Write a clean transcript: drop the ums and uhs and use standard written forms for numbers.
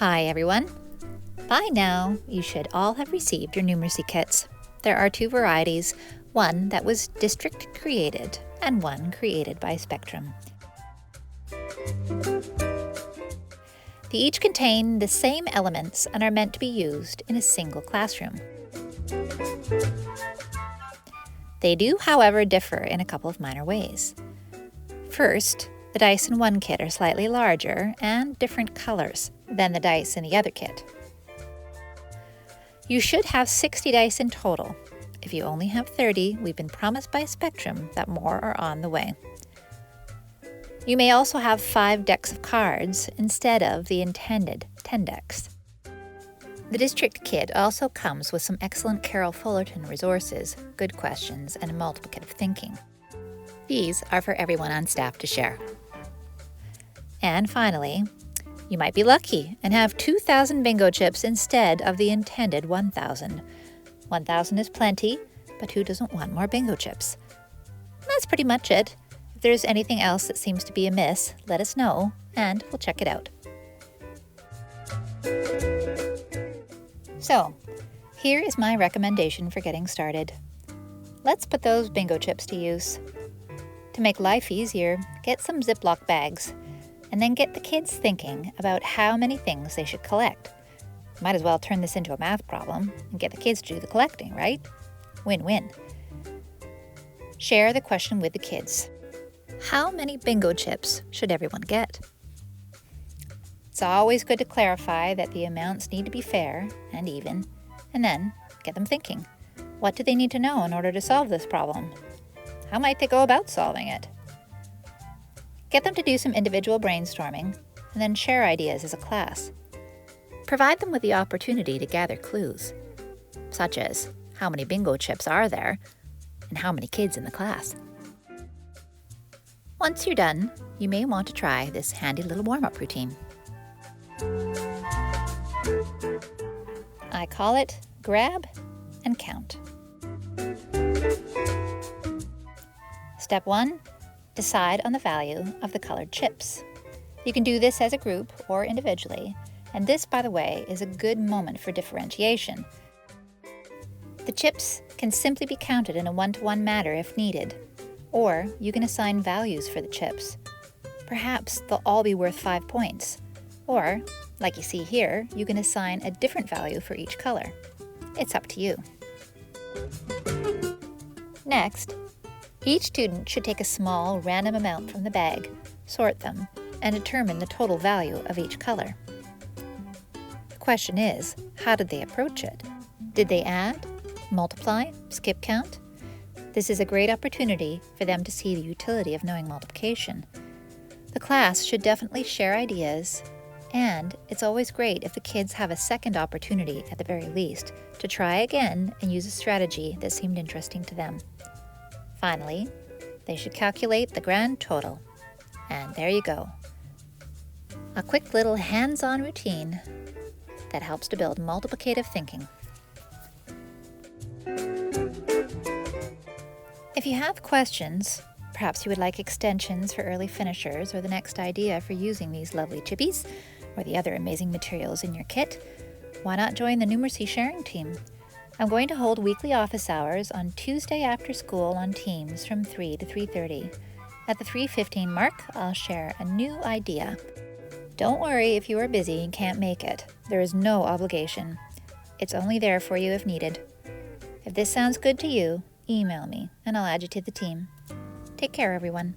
Hi everyone! By now, you should all have received your numeracy kits. There are two varieties, one that was district created and one created by Spectrum. They each contain the same elements and are meant to be used in a single classroom. They do, however, differ in a couple of minor ways. First, the dice in one kit are slightly larger and different colors than the dice in the other kit. You should have 60 dice in total. If you only have 30, we've been promised by Spectrum that more are on the way. You may also have 5 decks of cards instead of the intended 10 decks. The District Kit also comes with some excellent Carol Fullerton resources, good questions, and multiplicative thinking. These are for everyone on staff to share. And finally, you might be lucky and have 2,000 bingo chips instead of the intended 1,000. 1,000 is plenty, but who doesn't want more bingo chips? That's pretty much it. If there's anything else that seems to be amiss, let us know, and we'll check it out. So, here is my recommendation for getting started. Let's put those bingo chips to use. To make life easier, get some Ziploc bags, and then get the kids thinking about how many things they should collect. Might as well turn this into a math problem and get the kids to do the collecting, right? Win-win. Share the question with the kids. How many bingo chips should everyone get? It's always good to clarify that the amounts need to be fair and even, and then get them thinking. What do they need to know in order to solve this problem? How might they go about solving it? Get them to do some individual brainstorming, and then share ideas as a class. Provide them with the opportunity to gather clues, such as how many bingo chips are there, and how many kids in the class. Once you're done, you may want to try this handy little warm-up routine. I call it grab and count. Step 1, decide on the value of the colored chips. You can do this as a group or individually, and this, by the way, is a good moment for differentiation. The chips can simply be counted in a one-to-one manner if needed, or you can assign values for the chips. Perhaps they'll all be worth 5 points. Or, like you see here, you can assign a different value for each color. It's up to you. Next, each student should take a small random amount from the bag, sort them, and determine the total value of each color. The question is, how did they approach it? Did they add, multiply, skip count? This is a great opportunity for them to see the utility of knowing multiplication. The class should definitely share ideas, and it's always great if the kids have a second opportunity, at the very least, to try again and use a strategy that seemed interesting to them. Finally, they should calculate the grand total. And there you go. A quick little hands-on routine that helps to build multiplicative thinking. If you have questions, perhaps you would like extensions for early finishers or the next idea for using these lovely chippies or the other amazing materials in your kit, why not join the numeracy sharing team? I'm going to hold weekly office hours on Tuesday after school on Teams from 3 to 3:30. At the 3:15 mark, I'll share a new idea. Don't worry if you are busy and can't make it. There is no obligation. It's only there for you if needed. If this sounds good to you, email me and I'll add you to the team. Take care, everyone.